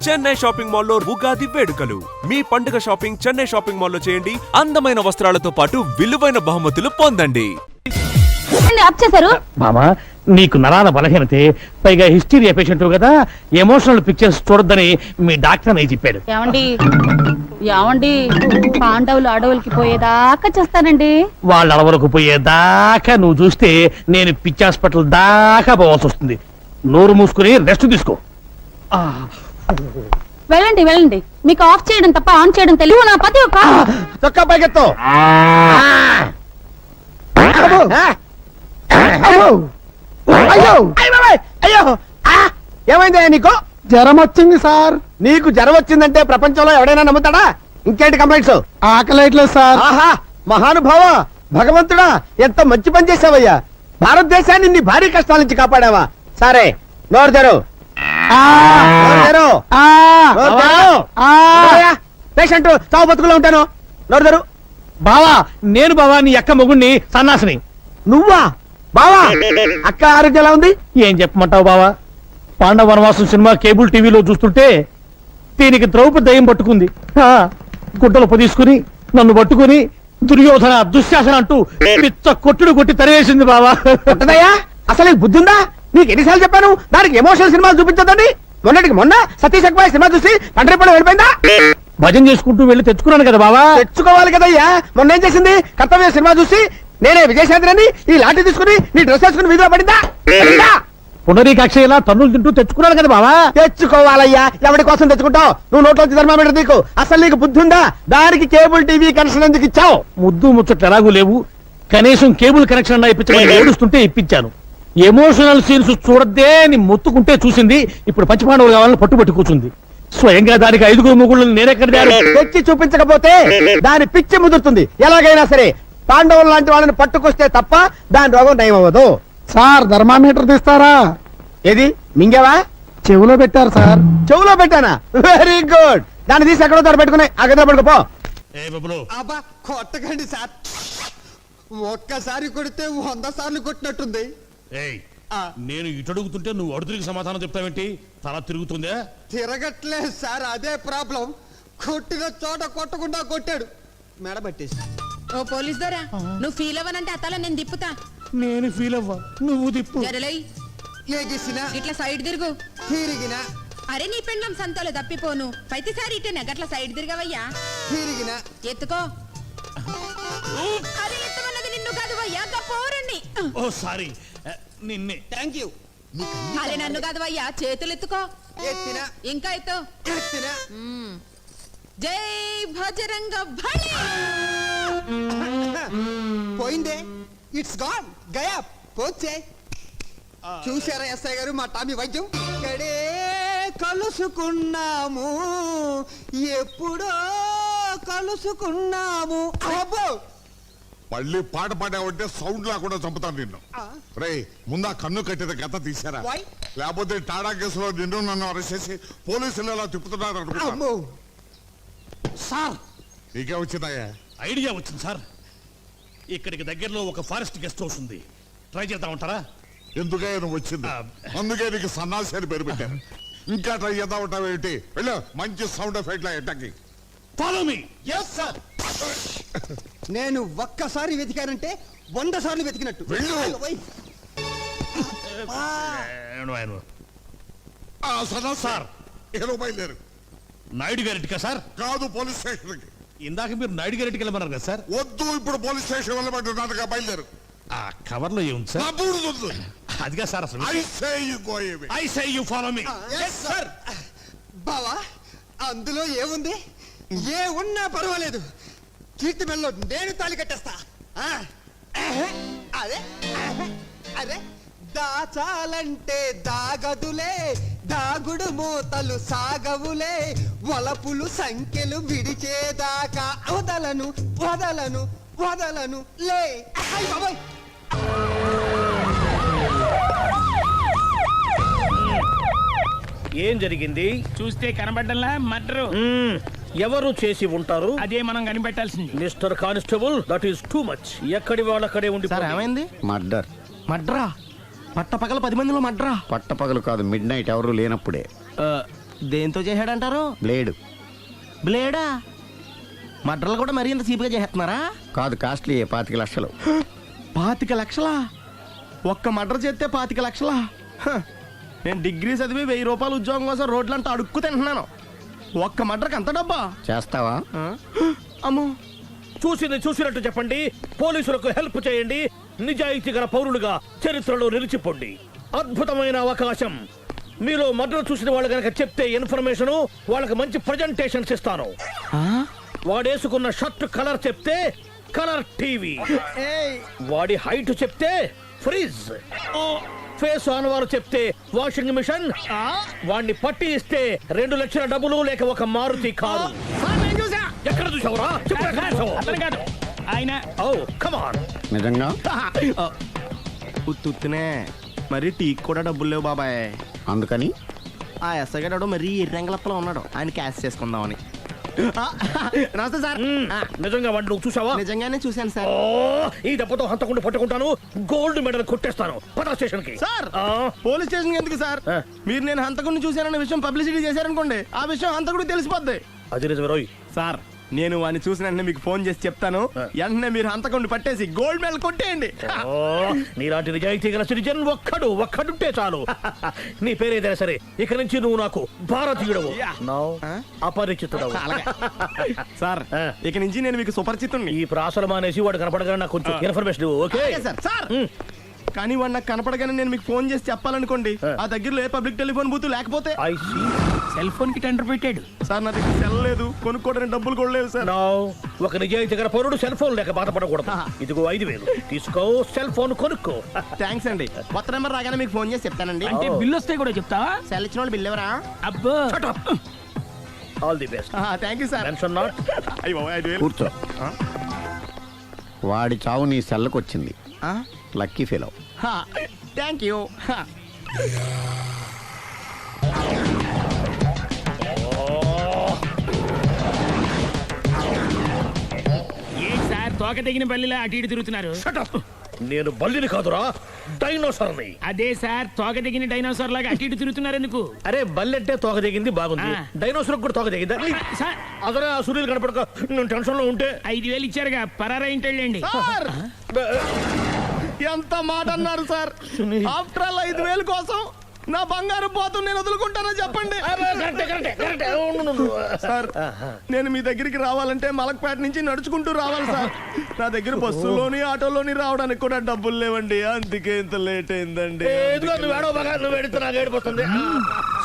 Chennai shopping మాల్లో ఉగాది వేడుకలు. మీ పండుగ షాపింగ్ చెన్నై షాపింగ్ మాల్లో చేయండి. అందమైన వస్త్రాలతో పాటు విలువైన బహుమతులు పొందండి. మామా, నీకు నరాల బలహీనతే, పైగా హిస్టీరియా పేషెంట్ కదా, ఎమోషనల్ పిక్చర్స్ చూడొద్దని మీ డాక్టర్ అని చెప్పాడు. ఏమండి పాండవులు అడవులకి పోయేదాకా చేస్తానండి. వాళ్ళ అడవులకు పోయేదాకా నువ్వు చూస్తే నేను పిచ్చి హాస్పిటల్ దాకా పోవాల్సి వస్తుంది. నోరు మూసుకుని రెస్ట్ తీసుకో. వెళ్ళండి వెళ్ళండి, మీకు ఆఫ్ చేయడం తప్ప ఆన్ చేయడం తెలియదు. నా పతి ఒక చొక్కా పైకెత్తు. అయ్యో ఏమైంది నీకు? జ్వరం వచ్చింది సార్. నీకు జ్వరం వచ్చిందంటే ప్రపంచంలో ఎవడైనా నమ్ముతాడా? ఇంకేంటి కంప్లైంట్స్? ఆకలేట్లేదు సార్. ఆహా, మహానుభావ, భగవంతుడా, ఎంత మంచి పని చేసావయ్యా. భారతదేశాన్ని నీ భారీ కష్టాల నుంచి కాపాడావా? సరే, నోరు తెరు. పేషెంట్ చావు బతుకులో ఉంటాను. నోరు తెరు. బావా, నేను బావా నీ అక్క మొగుణ్ణి, సన్నాసిని. నువ్వా బావా? అక్క ఆరోగ్యం ఎలా ఉంది? ఏం చెప్పమంటావు బావా? పాండవ వనవాసం సినిమా కేబుల్ టీవీలో చూస్తుంటే దీనికి ద్రౌపది దయ్యం పట్టుకుంది. గుడ్డలు పొదీసుకుని నన్ను పట్టుకుని దుర్యోధన దుశ్శాసన అంటూ పిచ్చ కొట్టుడు కొట్టి తరివేసింది బావా. ఉంటదయ్యా, అసలు నీకు బుద్ధి ఉందా? నీకు ఎన్నిసార్లు చెప్పాను దానికి ఎమోషనల్ సినిమాలు చూపించదని? మొన్నటికి మొన్న సతీష్ అక్బాయ్ సినిమా చూసి తండ్రి పడి వెళ్ళిపోయిందా? భజన చేసుకుంటూ వెళ్ళి తెచ్చుకున్నాను కదా బావా. తెచ్చుకోవాలి కదయ్యా. మొన్న ఏం చేసింది? కర్తవ్య సినిమా చూసి నేనే విజయశాంతిని ఈ లాఠీ తీసుకుని నీ డ్రెస్ వేసుకుని వీధిలో పడిందా? పునరీకాక్ష ఇలా తన్నులు తింటూ తెచ్చుకున్నాను కదా బావా. తెచ్చుకోవాలయ్యా. ఎవరి కోసం తెచ్చుకుంటావు? నువ్వు నోట్లోంచి థర్మామీటర్ నీకు. అసలు నీకు బుద్ధి ఉందా? దానికి కేబుల్ టీవీ కనెక్షన్ ఎందుకు ఇచ్చావు? ముద్దు ముచ్చట్లు ఎలాగూ లేవు, కనీసం కేబుల్ కనెక్షన్ అన్నా ఇప్పించమని ఏడుస్తుంటే ఇప్పించాను. ఎమోషనల్ సీన్స్ చూడద్దే అని మొత్తుకుంటే చూసింది. ఇప్పుడు పంచపాండవులు కావాలని పట్టుబట్టి కూర్చుంది. స్వయంగా దానికి 5 ముగ్గురు నేనెక్కడ తెచ్చి చూపించకపోతే దాని పిచ్చి ముదురుతుంది. ఎలాగైనా సరే పాండవులు లాంటి వాళ్ళని పట్టుకొస్తే తప్ప దాని రోగం నయం అవ్వదు. సార్ థర్మామీటర్ తీస్తారా? ఏది మింగేవా? చెవులో పెట్టారు సార్. చెవులో పెట్టానా? Very good. దాన్ని తీసి ఎక్కడో తోట పెట్టుకుని ఆ గదిలో పడుకోపో. అబ్బా కొట్టకండి సార్. ఒక్కసారి కొడితే 100 సార్లు కొట్టినట్టుంది. నేను ఇటు అడుగుతుంటే నువ్వు అడుగురికి సమాధానం చెప్తావేంటి? తల తిరుగుతుందా? తిరగట్లేదు సార్, అదే ప్రాబ్లం. కొట్టిన చోట కొట్టకుండా కొట్టాడు. మెడబట్టేసి. ఓ పోలీస్ దొరా, నువ్వు ఫీల్ అవ్వనంటే అతల నేను తిప్పుతా. నేను ఫీల్ అవ్వా, నువ్వు తిప్పు. లేగిసిన ఇట్లా సైడ్ తిరుగు. తిరిగిన అరే నీ పెండ్లం సంతోలో తప్పిపోను. ప్రతిసారి ఇటేనా గట్ల సైడ్ తిరగవయ్యా. తిరిగిన ఎత్తుకో. అరే ఎత్తుకున్నది నిన్ను కాదు వయ్యా, పోరండి. ఓ సారీ, నిన్నే. Thank you. అరే నన్ను కాదు వయ్యా, చేతులు ఎత్తుకో. ఎత్తిన ఇంకా ఎత్తు. ఎత్తిన. జై భజరంగ బలి. పోయిందే, ఇట్స్ గాన్, గయా పోచే. చూసారా ఎస్ఐ గారు మా టామీ వైద్యం? ఇక్కడే కలుసుకున్నాము, ఎప్పుడో కలుసుకున్నాము. అబ్బో, మళ్ళీ పాట పాడావంటే సౌండ్ లేకుండా చంపుతాను నిన్ను. రే, ముందా కన్ను కట్టిన గత తీసారా? లేకపోతే టాడా కేసులో నిన్ను నన్ను అరెస్ట్ చేసి పోలీసులు ఎలా తిప్పుతున్నారు అనుకుంటా. సార్, నీకే వచ్చిందయ్యా? ఐడియా వచ్చింది సార్. ఇక్కడికి దగ్గరలో ఒక ఫారెస్ట్ గెస్ట్ హౌస్ ఉంది, ట్రై చేద్దామంటారా? ఎందుకే నువ్వు వచ్చింది? అందుకే నీకు సన్నాసి అని పేరు పెట్టాను. ఇంకా ట్రై చేద్దాం ఉంటావేంటి? వెళ్ళు, మంచి సౌండ్ ఎఫెక్ట్ ఎట్టకి. Follow me. yes sir. నేను ఒక్కసారి వెతికానంటే 100 సార్లు వెతికినట్టు. సార్, ఏ బయలుదేరు. నాయుడు గారింటికా సార్? కాదు, పోలీస్ స్టేషన్ కి. ఇందాక మీరు నాయుడు గారింటికి వెళ్ళమన్నారు కదా సార్? వద్దు, ఇప్పుడు పోలీస్ స్టేషన్ వెళ్ళమంటున్నారుగా, బయలుదేరు. ఆ కవర్ లో ఏముంది సార్? అదిగా సార్ అసలు. I say you follow me. yes sir. బావా, అందులో ఏముంది? ఏ ఉన్నా పర్వాలేదు, కీర్తి మెల్లో నేను తాళి కట్టేస్తా. అదే అదే దాచాలంటే దాగదులే, దాగుడు మూతలు సాగవులే, వలపులు సంఖ్యలు విడిచేదాకా వదలను వదలను వదలను లే. బాబాయ్, ఏం జరిగింది? చూస్తే కనబడ్డంలా మర్డరు. ఎవరు చేసి ఉంటారు? అదే మనం కనిపెట్టాల్సింది. Mister constable, that is too much. ఎక్కడి వాళ్ళక్కడే ఉండి. ఏమైంది? మర్డర్. మడ్రా? పట్టపగల 10 మందిలో మడ్రా? పట్టపగలు కాదు, మిడ్ నైట్ ఎవరు లేనప్పుడే. దేంతో చేశాడంటారు? బ్లేడ్ బ్లేడా? మడ్రలు కూడా మరీ ఇంత చీప్గా చేస్తున్నారా? కాదు, కాస్ట్లీ 25 లక్షలు. 25 లక్షలా? ఒక్క మడ్ర చేస్తే 25 లక్షలా? హ, నేను డిగ్రీ చదివి 1000 రూపాయలు ఉద్యోగం కోసం రోడ్లంతా అడుక్కు తింటున్నాను. ఒక్క మడ్రకి అంత డబ్బా? చేస్తావా? ఆ? అమ్మో, చూసింది చూసినట్టు చెప్పండి, పోలీసులకు హెల్ప్ చేయండి, నిజాయితీ గల పౌరులుగా చరిత్రలో నిలిచిపోండి. అద్భుతమైన అవకాశం. మీలో మర్డర్ చూసిన వాళ్ళు కనుక చెప్తే ఇన్ఫర్మేషన్, వాళ్ళకి మంచి ప్రజెంటేషన్స్ ఇస్తాను. వాడేసుకున్న షర్ట్ కలర్ చెప్తే కలర్ టీవీ, వాడి హైట్ చెప్తే ఫ్రిజ్, ఫేస్ ఆన్ వారు చెప్తే వాషింగ్ మిషన్, వాడిని పట్టి ఇస్తే 2 లక్షల డబ్బులు లేక ఒక మారుతి కారు. ఎక్కడ చూసావురా? చెప్పు, ఎక్కడ చూసావు? అతను కాదు ఆయన. Oh come on. నిజంగా? ఉత్తునే మరి టీకి కూడా డబ్బులు లేవు బాబాయ్. అందుకని ఆ ఎస్ఐ గడు మరీ ఎర్రంగలప్పలో ఉన్నాడు, ఆయన క్యాష్ చేసుకుందామని. నమస్తే సార్. నిజంగా వాడిని నువ్వు చూసావా? నిజంగానే చూశాను సార్. ఓ, ఈ దెబ్బతో హంతకుండా పట్టుకుంటాను, గోల్డ్ మెడల్ కొట్టేస్తాను. పద స్టేషన్ కి. సార్, పోలీస్ స్టేషన్ ఎందుకు సార్? ఆ. మీరు నేను హంతకుడిని చూశానన్న విషయం పబ్లిసిటీ చేశారనుకోండి, ఆ విషయం హంతకుడికి తెలిసిపోద్ది. అది నిజమే రోయ్. సార్, నేను వాడిని చూసిన వెంటనే మీకు ఫోన్ చేసి చెప్తాను. వెంటనే మీరు హంతకుడిని పట్టేసి గోల్డ్ మెడల్ కొట్టేయండి. ఓ, నీలాంటి నిజాయితీ గల సిటిజన్ ఒక్కడుంటే చాలు. నీ పేరేదైనా సరే, ఇక నుంచి నువ్వు నాకు భారతీయుడవు, నౌ అపరిచితుడవు. సార్, ఆ. ఇక నుంచి నేను మీకు సుపరిచితుణ్ణి. ఈ ప్రాసలు మానేసి వాడు కనపడగానే నాకు కొంచెం ఇన్ఫర్మేషన్ ఇవ్వు, ఓకే? అలాగే సార్. సార్, కానీ వాడు నాకు కనపడగానే నేను మీకు ఫోన్ చేసి చెప్పాలనుకోండి, ఆ దగ్గరలో ఏ పబ్లిక్ టెలిఫోన్ బూత్ లేకపోతే. I see. సెల్ ఫోన్ కి టెండర్ పెట్టాడు. సార్, నా దగ్గర సెల్ లేదు, కొనుక్కోవడానికి డబ్బులు కూడా లేవు సార్. నౌ ఒక నిజాయితీ గల పౌరుడు సెల్ ఫోన్ లేక బాధపడకూడదు. ఇదిగో 5000 తీసుకో, సెల్ ఫోన్ కొనుక్కో. థ్యాంక్స్ అండి. కొత్త నెంబర్ రాగానే మీకు ఫోన్ చేసి చెప్తానండి. అంటే బిల్లు వస్తే కూడా చెప్తావా? సెల్ ఇచ్చిన వాళ్ళు బిల్ ఎవరా? అబ్బో, all the best. Thank you sir. Tension not. అయ్యో, 5000. కూర్చో. వాడి చావు నీ సెల్లకు వచ్చింది. Lucky fellow. Thank you. A sir తోక తెగిన బల్లిలా అటు ఇటు తిరుగుతున్నారు? నేను బల్లిని కాదురా, డైనోసార్ని. అదే సార్, తోక తెగిన డైనోసార్ లాగా అటు ఇటు తిరుగుతున్నారు ఎందుకు? అరే, బల్లి అంటే తోక దిగింది బాగుంది, ఆ. డైనోసార్ కూడా తోక దిగిందా? సార్, అదరే ఆ సూర్యులు కనపడక నేను టెన్షన్ లో ఉంటే. 5000 ఇచ్చారుగా, పరారా ఇంటండి. సార్, ఎంత మాట అన్నారు సార్? ఆఫ్టర్ ఆల్ 5000 కోసం నా బంగారు పోతు నేను వదులుకుంటానని చెప్పండి. సార్, నేను మీ దగ్గరికి రావాలంటే మలక్పేట నుంచి నడుచుకుంటూ రావాలి సార్. నా దగ్గర బస్సులోని ఆటోలోని రావడానికి కూడా డబ్బులు లేవండి, అందుకే ఇంత లేట్ అయిందండి.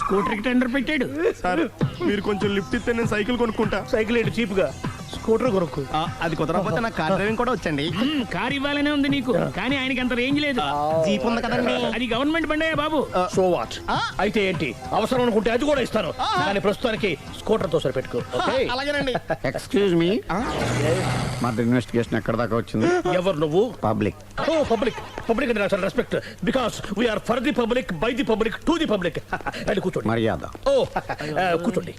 స్కూటర్ కి టెండర్ పెట్టాడు. సార్, మీరు కొంచెం లిఫ్ట్ ఇస్తే నేను సైకిల్ కొనుక్కుంటా. సైకిల్ ఏంటి చీప్ గా, స్కూటర్ కొనుక్కు. అది కుదరకపోతే నాకు కార్ డ్రైవింగ్ కూడా వచ్చండి. కార్ ఇవ్వాలనే ఉంది నీకు, కానీ ఆయనకి అంత రేంజ్ లేదు. జీప్ ఉంది కదండి. అది గవర్నమెంట్ బండయా బాబు. So what? అయితే ఏంటి, అవసరం అనుకుంటే అది కూడా ఇస్తాను, కానీ ప్రస్తుతానికి స్కూటర్ తో సరిపెట్టుకో, ఓకే? అలాగేనండి. ఎక్స్క్యూజ్ మీ, మర్డర్ ఇన్వెస్టిగేషన్ ఎక్కడ దాకా వచ్చింది? ఎవరు నువ్వు? పబ్లిక్. ఓ, పబ్లిక్. పబ్లిక్ అంటే నాకు respect, because we are for the public, by the public, to the public. అది కూర్చోండి. మర్యాద. ఓ, కూర్చోండి.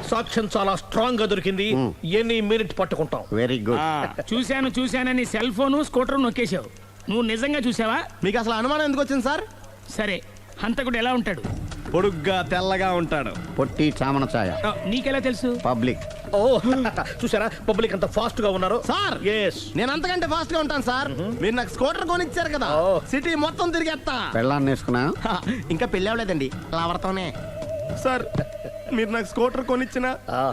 సాక్ష్యం చాలా స్ట్రాంగ్ గా దొరికింది, ఎన్ని మినిట్ పట్టుకుంటాం. Very good. చూశానని సెల్ ఫోన్ స్కూటర్ నొక్కేశావు. నువ్వు నిజంగా చూసావా? మీకు అసలు అనుమానం ఎందుకు వచ్చింది సార్? సరే, హంతకుడు ఎలా ఉంటాడు? పొడుగ్గా తెల్లగా ఉంటాడు. పొట్టి చామన ఛాయ. నీకెలా తెలుసు? పబ్లిక్. ఓ, చూసారా పబ్లిక్ అంత ఫాస్ట్ గా ఉన్నారు సార్. ఎస్, నేను అంతకంటే ఫాస్ట్ గా ఉంటాను సార్. మీరు నాకు స్కూటర్ కొనిచ్చారు కదా, సిటీ మొత్తం తిరిగేస్తా. పెళ్ళాన్ని వేసుకున్నా? ఇంకా పెళ్ళి అవ్వలేదండి, లావర్తోనే. సార్, మీరు నాకు స్కూటర్ కొనిచ్చిన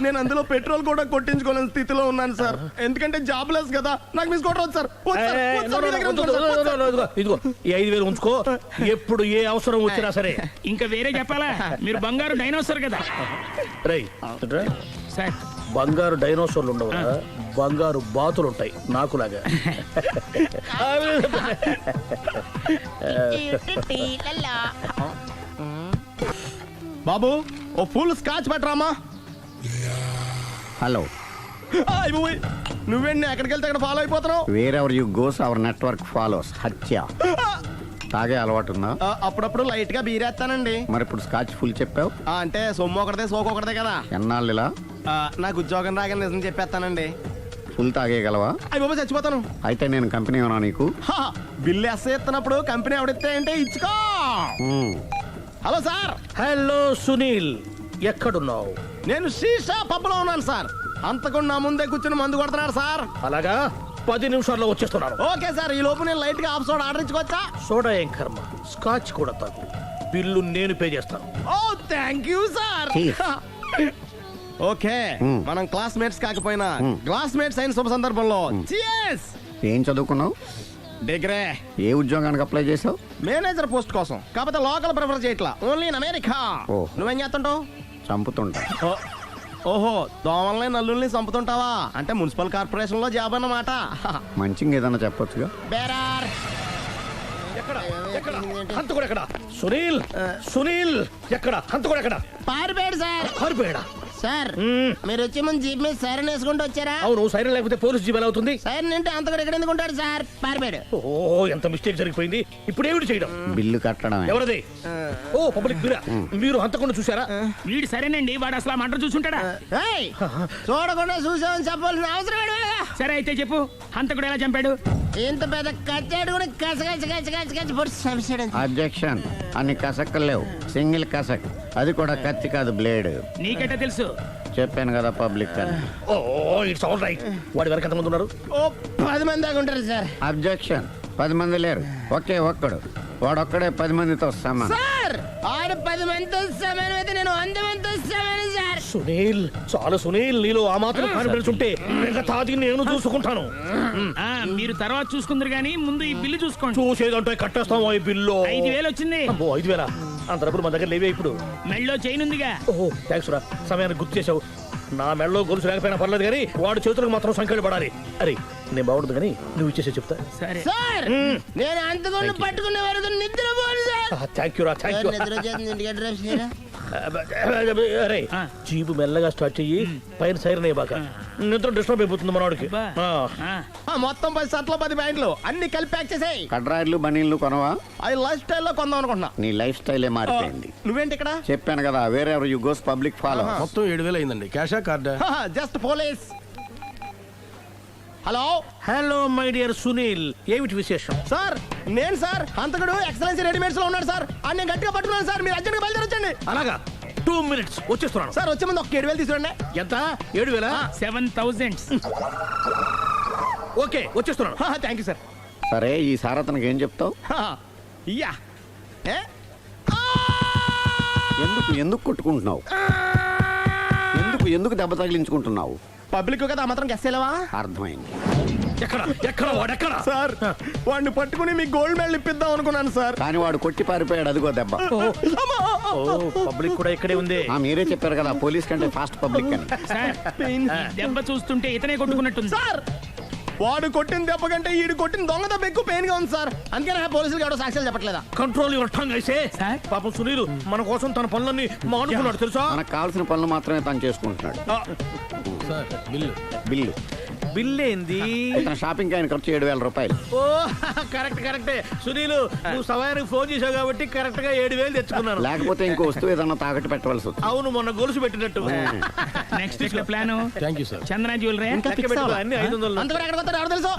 నేను అందులో పెట్రోల్ కూడా కొట్టించుకోలేని స్థితిలో ఉన్నాను సార్. ఎందుకంటే జాబ్ లెస్ కదా, నాకు మీ స్కూటర్ వద్దు సార్. ఇదిగో ఈ 5000 ఉంచుకో, ఎప్పుడు ఏ అవసరం వచ్చినా సరే. ఇంకా వేరే చెప్పాలా? మీరు బంగారు డైనోసార్ కదా. రేయ్, సార్, బంగారు డైనోసార్లు ఉండవు, బంగారు బాతులు ఉంటాయి నాకులాగా. బాబు, ఓ ఫుల్ స్కాచ్ పెట్టరామా. హలో. నువ్వేంటి ఎక్కడికి వెళ్తే అక్కడ ఫాలో అయిపోతున్నావు? Wherever you goes our network follows. హత్య. తాగే అలవాటు ఉందా? అప్పుడప్పుడు లైట్ గా బీరేస్తానండి. మరి ఇప్పుడు స్కాచ్ ఫుల్ చెప్పావు అంటే సొమ్ము ఒకటిదే సోకు ఒకటిదే కదా. ఎన్నాళ్ళు ఇలా? నాకు ఉద్యోగం రాగానే నిజం చెప్పేస్తానండి. ఫుల్ తాగేయగలవా? అయ్యి బాబు, చచ్చిపోతాను. అయితే నేను కంపెనీ ఉన్నా నీకు? బిల్లు ఎస్ ఎత్తినప్పుడు కంపెనీ ఎవడిస్తే అంటే ఇచ్చుకో. Hello sir. హలో సునీల్, ఎక్కడున్నావు? నేను శీషా పబ్లో ఉన్నాను సార్. అంతకుండా నా ముందే కూర్చుని మందు కొడుతున్నాడు సార్. అలాగా, 10 నిమిషాల్లో వచ్చేస్తున్నాను. ఓకే సార్, ఈ లోపు నేను లైట్ గా ఆఫ్ సోడా ఆర్డర్ ఇచ్చుకోవచ్చా? సోడా ఏం కర్మ, స్కాచ్ కూడా తాగు. బిల్లు నేను పే చేస్తాను. ఓ థ్యాంక్ యూ సార్. ఓకే, మనం క్లాస్మేట్స్ కాకపోయినా క్లాస్మేట్స్ అయిన శుభ సందర్భంలో cheers. ఏం చదువుకున్నావు? డిగ్రీ. ఏ ఉద్యోగానికి అప్లై చేసావు? మేనేజర్ పోస్ట్ కోసం, కాకపోతే లోకల్ ప్రిఫర్ చేయట్లా, ఓన్లీ ఇన్ అమెరికా. ఓ. నువ్వేం చేస్తుంటావు? చంపుతుంటా. ఓహో, దోమల్ని నల్లుల్ని చంపుతుంటావా? అంటే మున్సిపల్ కార్పొరేషన్ లో జాబ్ అన్నమాట. మంచిగా ఏదన్నా చెప్పొచ్చుగా. బేరార్. హంతకుడు ఎక్కడ? సునీల్, సునీల్ ఎక్కడ? హంతకుడు ఎక్కడ? పారిపోయాడు సార్. పారిపోయాడా? సార్ మీరు వచ్చే ముందు జీప్ మీద సైరన్ వేసుకుంటూ వచ్చారా? అవును, సైరన్ లేకపోతే పోలీస్ జీవన్ అవుతుంది. సైరన్ అంటే అంత కూడా ఎక్కడ ఎందుకు ఉంటాడు సార్? పారిపోయాడు. ఓ, ఎంత మిస్టేక్ జరిగిపోయింది. ఇప్పుడు ఏమిటి చేయడం? బిల్లు కట్టడం. ఎవరది? ఓ, పబ్లిక్ బిరా. మీరు హంతకుండా చూసారా? వీడు సరేనండి, వాడు అసలు ఆ మంట చూసుంటాడా? ఏయ్, చూడకుండా చూసామని చెప్పాల్సిన అవసరం ఏంటి? సరే అయితే చెప్పు, హంతకుడు ఎలా చంపాడు? ఇంత పెద్ద కచ్చాడు కూడా కచ్చ పొడి చంపేశాడు. అబ్జెక్షన్. అన్ని కసక్కలు లేవు, సింగిల్ కసక్. అది కూడా కత్తి కాదు, బ్లేడ్. నీకెట్టా తెలుసు? చెప్పాను కదా పబ్లిక్ అని. ఓ, ఇట్స్ ఆల్ రైట్. వాడి వరకు ఎంతమంది ఉన్నారు? ఓ 10 మంది దాకా ఉంటారు సార్. అబ్జెక్షన్. 10 మంది లేరు, ఒకే ఒక్కడు. వాడొక్కడే 10 మందితో సమానం. సార్ ఆడు 10 మందితో సమానం అయితే నేను 100 మందితో సమానం సార్. సునీల్, చాలా సునీల్, నీలో ఆ మాత్రం కాన్ఫిడెన్స్ ఉంటే మిగతాది నేను చూసుకుంటాను. ఆ, మీరు తర్వాత చూసుకుందరు గానీ ముందు ఈ బిల్లు చూసుకోండి. చూసేదంటే కట్టేస్తాం ఈ బిల్లు. 5,000 వచ్చింది. అబ్బో, 5,000? అంత డబ్బులు మన దగ్గర లేవే ఇప్పుడు. మెళ్ళో చైన్ ఉందిగా. ఓహో, థ్యాంక్స్ రా, సమయానికి గుర్తు చేసావు. నా మెడలో గొలుసు లేకపోయినా పర్లేదు కానీ వాడి చేతులకు మాత్రం సంఖ్యలు పడాలి. అరే, నేను బాగుంటుంది కానీ నువ్వు ఇచ్చేసే చెప్తా. సరే సార్ నేను అంతకుండా పట్టుకునే వరకు నిద్రపోను సార్. థ్యాంక్ యూ రా, థ్యాంక్ యూ. నిద్ర వచ్చేది, ఇంటికి అడ్రస్ చేయరా? అరే, జీబు మెల్లగా స్టార్ట్ చెయ్యి, పైన సైరన్ అయ్యాక నిద్ర డిస్టర్బ్ అయిపోతుంది మనవాడికి. మొత్తం 10 షర్ట్లు 10 ప్యాంట్లు అన్ని కలిపి ప్యాక్ చేసేయ్. కడ్రాయిలు బనీళ్లు కొనవా? అవి లైఫ్ స్టైల్లో కొందాం అనుకుంటున్నా. నీ లైఫ్ స్టైలే మారిపోయింది. నువ్వేంటి ఇక్కడ? చెప్పాను కదా, వేరే ఎవరు యు గోస్ పబ్లిక్ ఫాలో. మొత్తం 7,000 అయిందండి. క్యాషా కార్డా? Just police. Hello hello my dear Sunil, ఏమిటి విశేషం? సార్ నేను సార్ అంతకుడు ఎక్సలెన్సీ రెడీమేడ్స్ లో ఉన్నాడు సార్. అని నేను గట్టిగా పట్టుకున్నాను సార్. మీరు అర్జెంట్గా బయలుదేరొచ్చండి. అలాగా, 2 minutes వచ్చేస్తున్నాను. సార్ వచ్చే ముందు ఒక 7,000 తీసుకురండి. ఎంత? 7,000? 7,000. ఓకే, వచ్చేస్తున్నాను. Thank you sir. సరే, ఈ సారతనకి ఏం చెప్తావు? ఇయ్యా ఎందుకు ఎందుకు కొట్టుకుంటున్నావు? ఎందుకు దెబ్బ తగిలించుకుంటున్నావు? పబ్లిక్ కదా మాత్రం గెస్సేలవా? అర్థమైంది. ఎక్కడ వాడెక్కడ? సార్ వాడిని పట్టుకుని మీ గోల్డ్ మెడల్ ఇప్పిద్దాం అనుకున్నాను సార్. కానీ వాడు కొట్టి పారిపోయాడు, అదిగో దెబ్బ. పబ్లిక్ కూడా ఇక్కడే ఉంది. మీరే చెప్పారు కదా పోలీస్ కంటే ఫాస్ట్ పబ్లిక్ అని. సార్, దెబ్బ చూస్తుంటే ఇతనే కొట్టుకున్నట్టుంది. సార్ వాడు కొట్టిన దెబ్బ కంటే ఈడు కొట్టిన దొంగ దెబ్బ ఎక్కువ పెయిన్ గా ఉంది సార్. అందుకని పోలీసులు ఎవడో సాక్ష్యాలు చెప్పట్లేదా? కంట్రోల్ యువర్ టంగ్ అయితే. సార్, పాపం సునీల్ మన కోసం తన పనులన్నీ మానుకున్నాడు తెలుసా? మనకు కావాల్సిన పనులు మాత్రమే తను చేసుకుంటున్నాడు. బిల్లు బిల్ ఏంది? ఇతను షాపింగ్ ఆయన ఖర్చు 7,000 రూపాయలు. ఓ, కరెక్టే సునీల్, నువ్వు సమయానికి ఫోన్ చేసావు కాబట్టి కరెక్ట్ గా 7,000 తెచ్చుకున్నాను. లేకపోతే ఇంకో వస్తువు ఏదన్నా తాకట్టు పెట్టవలసి వస్తుంది. అవును, మొన్న గొలుసు పెట్టినట్టు. నెక్స్ట్ ప్లాన్ చందన జ్యువెలరీ. అన్ని 500. అంతవరకు ఎక్కడ పోతారు ఎవరు తెలుసు?